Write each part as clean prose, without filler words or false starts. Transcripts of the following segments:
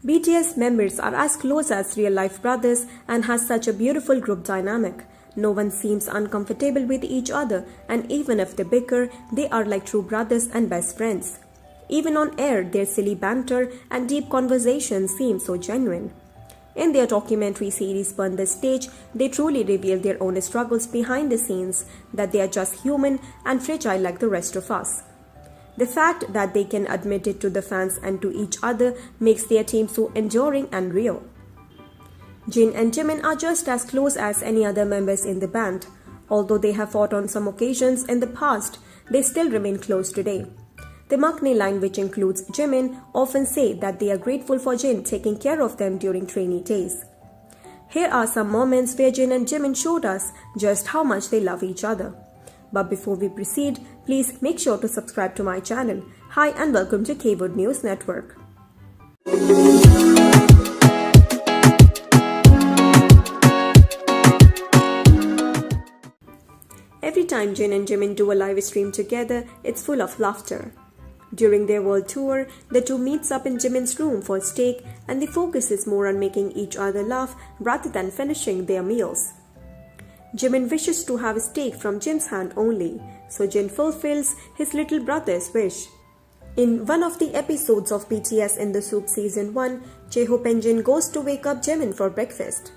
BTS members are as close as real-life brothers and has such a beautiful group dynamic. No one seems uncomfortable with each other, and even if they bicker, they are like true brothers and best friends. Even on air, their silly banter and deep conversations seem so genuine. In their documentary series Burn the Stage, they truly reveal their own struggles behind the scenes, that they are just human and fragile like the rest of us. The fact that they can admit it to the fans and to each other makes their team so enduring and real. Jin and Jimin are just as close as any other members in the band. Although they have fought on some occasions in the past, they still remain close today. The Maknae line, which includes Jimin, often say that they are grateful for Jin taking care of them during trainee days. Here are some moments where Jin and Jimin showed us just how much they love each other. But before we proceed, please make sure to subscribe to my channel. Hi and welcome to K-Wood News Network. Every time Jin and Jimin do a live stream together, it's full of laughter. During their world tour, the two meets up in Jimin's room for steak, and the focus is more on making each other laugh rather than finishing their meals. Jimin wishes to have a steak from Jin's hand only, so Jin fulfills his little brother's wish. In one of the episodes of BTS in the Soup Season 1, Jaehoop and Jin goes to wake up Jimin for breakfast.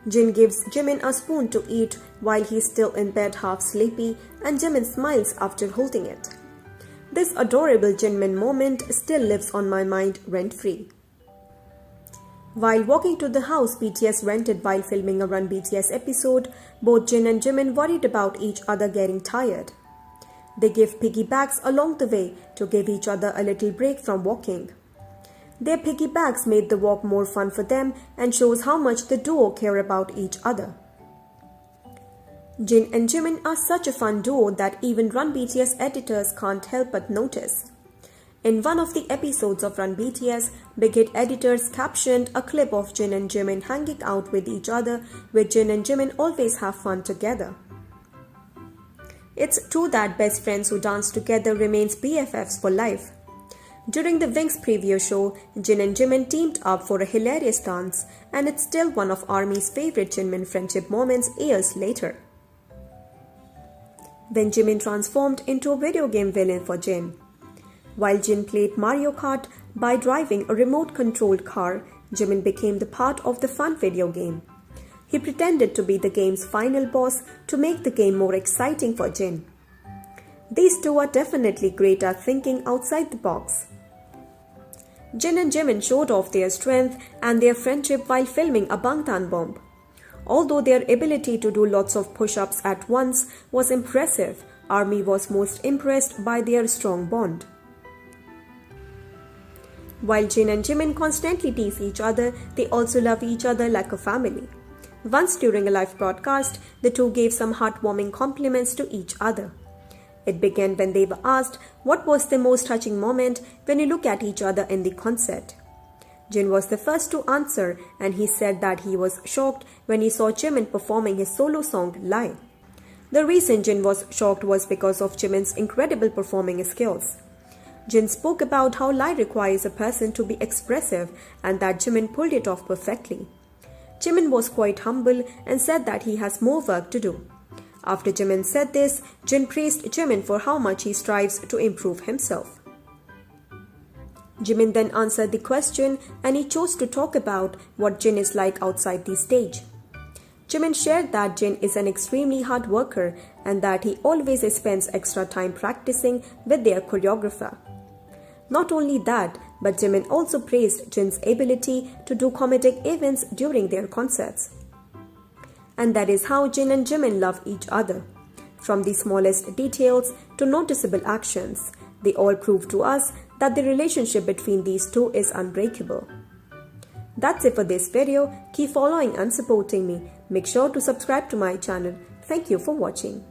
Jin gives Jimin a spoon to eat while he's still in bed half sleepy, and Jimin smiles after holding it. This adorable Jinmin moment still lives on my mind rent-free. While walking to the house BTS rented while filming a Run BTS episode, both Jin and Jimin worried about each other getting tired. They give piggybacks along the way to give each other a little break from walking. Their piggybacks made the walk more fun for them and shows how much the duo care about each other. Jin and Jimin are such a fun duo that even Run BTS editors can't help but notice. In one of the episodes of Run BTS, Big Hit editors captioned a clip of Jin and Jimin hanging out with each other, with Jin and Jimin always have fun together. It's true that best friends who dance together remains BFFs for life. During the Wings preview show, Jin and Jimin teamed up for a hilarious dance, and it's still one of ARMY's favorite Jinmin friendship moments years later. When Jimin transformed into a video game villain for Jin. While Jin played Mario Kart by driving a remote-controlled car, Jimin became the part of the fun video game. He pretended to be the game's final boss to make the game more exciting for Jin. These two are definitely great at thinking outside the box. Jin and Jimin showed off their strength and their friendship while filming a Bangtan bomb. Although their ability to do lots of push-ups at once was impressive, ARMY was most impressed by their strong bond. While Jin and Jimin constantly tease each other, they also love each other like a family. Once during a live broadcast, the two gave some heartwarming compliments to each other. It began when they were asked what was the most touching moment when you look at each other in the concert. Jin was the first to answer, and he said that he was shocked when he saw Jimin performing his solo song live. The reason Jin was shocked was because of Jimin's incredible performing skills. Jin spoke about how live requires a person to be expressive and that Jimin pulled it off perfectly. Jimin was quite humble and said that he has more work to do. After Jimin said this, Jin praised Jimin for how much he strives to improve himself. Jimin then answered the question, and he chose to talk about what Jin is like outside the stage. Jimin shared that Jin is an extremely hard worker and that he always spends extra time practicing with their choreographer. Not only that, but Jimin also praised Jin's ability to do comedic events during their concerts. And that is how Jin and Jimin love each other. From the smallest details to noticeable actions, they all prove to us that the relationship between these two is unbreakable. That's it for this video. Keep following and supporting me. Make sure to subscribe to my channel. Thank you for watching.